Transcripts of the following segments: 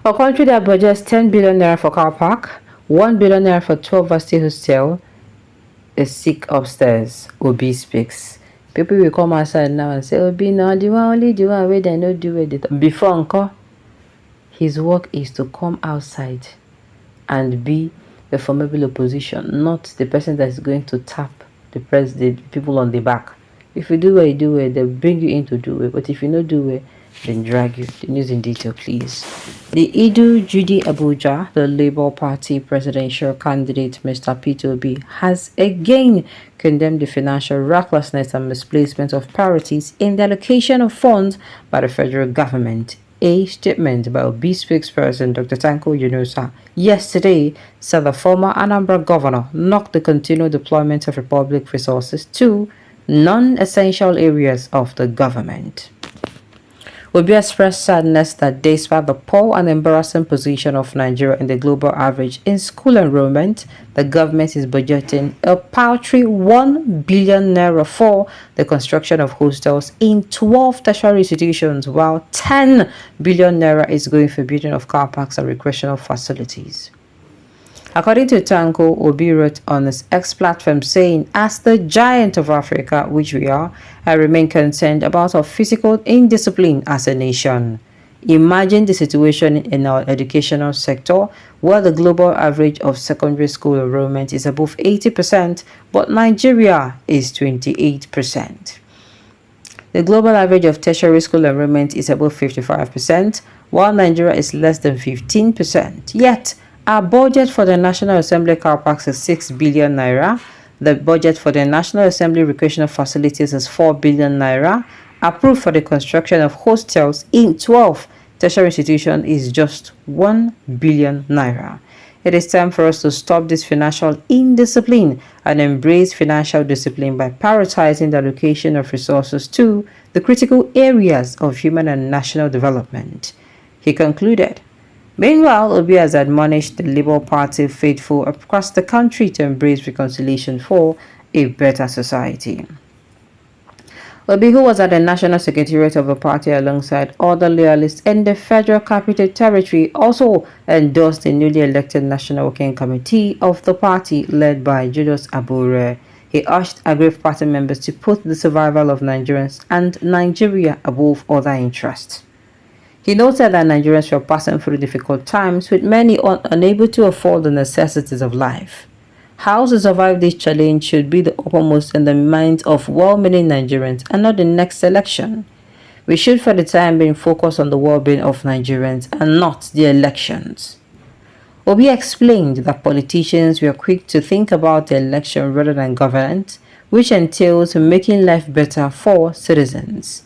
A country that budgets 10 billion naira for Carpark, 1 billion naira for 12 varsity hostel is sick upstairs. Obi speaks. People will come outside now and say, Obi, no, the one only the one where they no do it. Before Uncle, his work is to come outside and be the formidable opposition, not the person that is going to tap the people on the back. If you do it, they'll bring you in to do it. But if you don't do it, then drag you. The news in detail, please. The Idu Judy Abuja, the Labour Party presidential candidate, Mr. Peter Obi, has again condemned the financial recklessness and misplacement of priorities in the allocation of funds by the federal government. A statement by Obi spokesperson Dr. Tanko Yunusa yesterday said the former Anambra governor knocked the continued deployment of public resources to non-essential areas of the government. Obi expressed sadness that despite the poor and embarrassing position of Nigeria in the global average in school enrollment, the government is budgeting a paltry 1 billion naira for the construction of hostels in 12 tertiary institutions, while 10 billion naira is going for building of car parks and recreational facilities. According to Tanko, Obi wrote on his X platform saying, as the giant of Africa, which we are, I remain concerned about our physical indiscipline as a nation. Imagine the situation in our educational sector, where the global average of secondary school enrollment is above 80%, but Nigeria is 28%. The global average of tertiary school enrollment is above 55%, while Nigeria is less than 15%. Yet, our budget for the National Assembly car parks is 6 billion naira. The budget for the National Assembly recreational facilities is 4 billion naira. Approved for the construction of hostels in 12 tertiary institutions is just 1 billion naira. It is time for us to stop this financial indiscipline and embrace financial discipline by prioritizing the allocation of resources to the critical areas of human and national development. He concluded. Meanwhile, Obi has admonished the Labour Party faithful across the country to embrace reconciliation for a better society. Obi, who was at the National Secretariat of the party alongside other loyalists in the Federal Capital Territory, also endorsed the newly elected National Working Committee of the party led by Julius Abure. He urged aggrieved party members to put the survival of Nigerians and Nigeria above other interests. He noted that Nigerians were passing through difficult times, with many unable to afford the necessities of life. How to survive this challenge should be the uppermost in the minds of well-meaning Nigerians and not the next election. We should for the time being focus on the well-being of Nigerians and not the elections. Obi explained that politicians were quick to think about the election rather than governance, which entails making life better for citizens.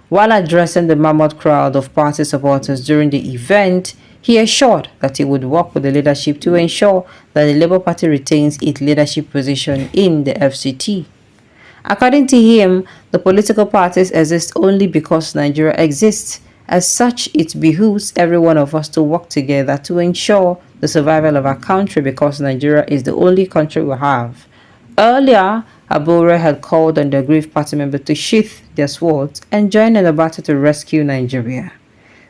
While addressing the mammoth crowd of party supporters during the event, he assured that he would work with the leadership to ensure that the Labour Party retains its leadership position in the FCT. According to him, the political parties exist only because Nigeria exists. As such, it behooves every one of us to work together to ensure the survival of our country because Nigeria is the only country we have. Earlier, Abure had called on the aggrieved party members to sheath their swords and join in the battle to rescue Nigeria.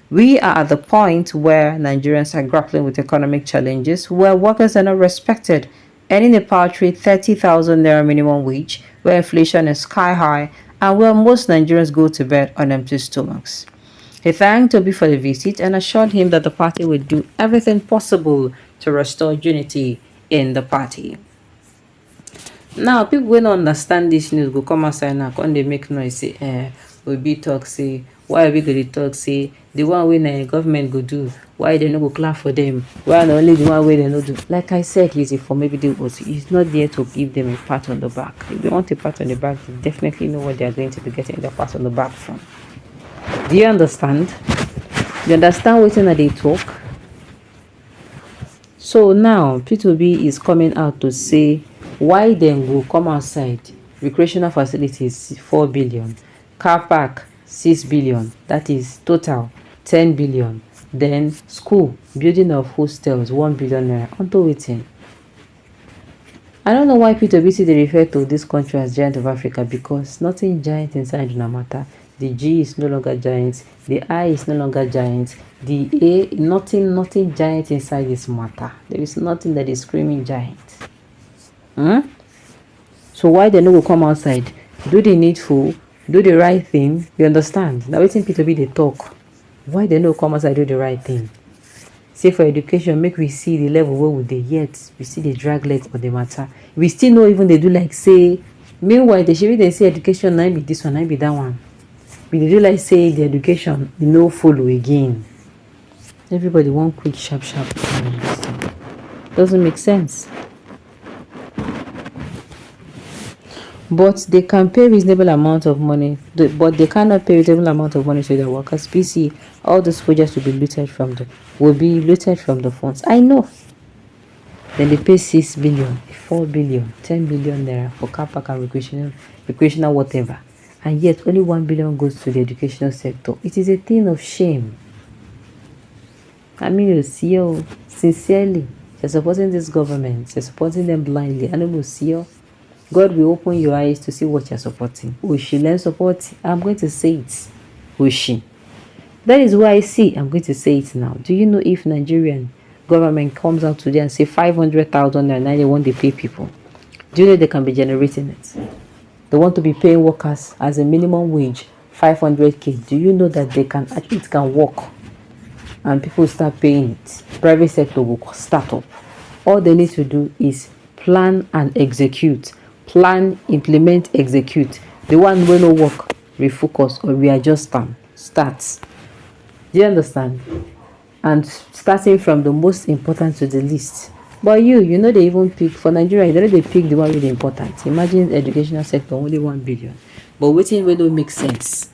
We are at the point where Nigerians are grappling with economic challenges, where workers are not respected, earning a paltry 30,000 naira minimum wage, where inflation is sky high, and where most Nigerians go to bed on empty stomachs. He thanked Obi for the visit and assured him that the party would do everything possible to restore unity in the party. Now, people wey no understand this news go come outside now, come dey make noise say, Obi talk say, why we go dey talk say, the one wey na government go do, why they no go clap for them, why na only the one wey they no do. Like I said, he's a formidable opposition. He's not there to give them a pat on the back. If they want a pat on the back, they definitely know what they are going to be getting the pat on the back from. Do you understand? You understand what they talk? So now, P2B is coming out to say, why then go come outside? Recreational facilities 4 billion, car park 6 billion, that is total 10 billion. Then school, building of hostels 1 billion naira. Onto waiting. I don't know why P2B they refer to this country as giant of Africa, because nothing giant inside no matter. The G is no longer giant. The I is no longer giant. The A, nothing giant inside this matter. There is nothing that is screaming giant. So why they no go come outside, do the needful, do the right thing? You understand? Now wetin P2B they talk. Why they no come outside do the right thing? Say for education, make we see the level where we dey yet. We see the drag leg for the matter. We still know even they do like say. Meanwhile, they should they say education now be this one, now be that one. We dey do like say the education no follow again. Everybody want quick, sharp. Doesn't make sense. But they can pay reasonable amount of money, but they cannot pay reasonable amount of money to their workers. PC, all those projects will be looted from the funds. I know. Then they pay 6 billion, 4 billion, 10 billion naira for Carpark and recreational whatever. And yet only 1 billion goes to the educational sector. It is a thing of shame. I mean, you see, you sincerely, you're supporting this government, you're supporting them blindly. I know, see you. God will open your eyes to see what you're supporting. Will she learn support? I'm going to say it. Will she? That is why I see. I'm going to say it now. Do you know if Nigerian government comes out today and say 500,000 and now they want to pay people? Do you know they can be generating it? They want to be paying workers as a minimum wage 500k. Do you know that it can work? And people start paying it. Private sector will start up. All they need to do is plan and execute. Plan, implement, execute. The one will no work, refocus or readjust them. Start. Do you understand? And starting from the most important to the least. But you know they even pick for Nigeria, you know they pick the one really important. Imagine the educational sector only 1 billion. But waiting will don't make sense.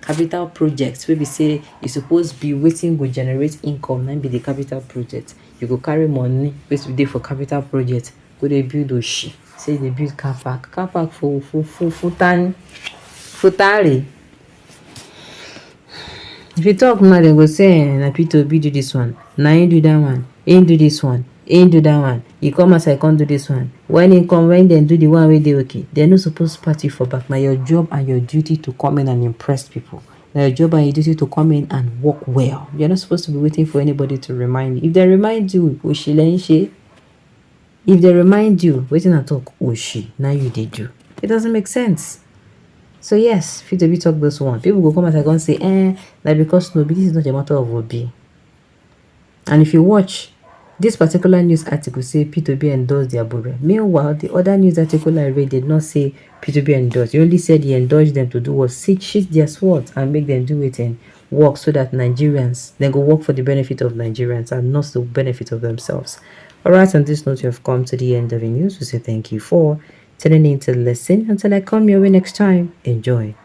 Capital projects where we say you supposed be waiting will generate income and be the capital project. You go carry money, which we did for capital project, go they build those shit. Say they build Carpark for futari. If you talk now, they go say na P2B do this one, na him do that one, him do this one, him do that one. You come as I can't do this one. When they do the one where they okay, they're not supposed to pat you for back. Now your job and your duty to come in and impress people. Now your job and your duty to come in and work well. You're not supposed to be waiting for anybody to remind you. If they remind you, if they remind you, waiting and talk, now you did do. It doesn't make sense. So yes, P2B talk this one. People will come as I can say, that because no, this is not a matter of obi. And if you watch this particular news article, say P2B endorsed their Abure. Meanwhile, the other news article I read did not say P2B endorsed. He only said he endorsed them to do what sheath their swords and make them do it and work so that Nigerians then go work for the benefit of Nigerians and not the benefit of themselves. Alright, on this note, you have come to the end of the news. We say thank you for tuning in to listen. Until I come your way next time, enjoy.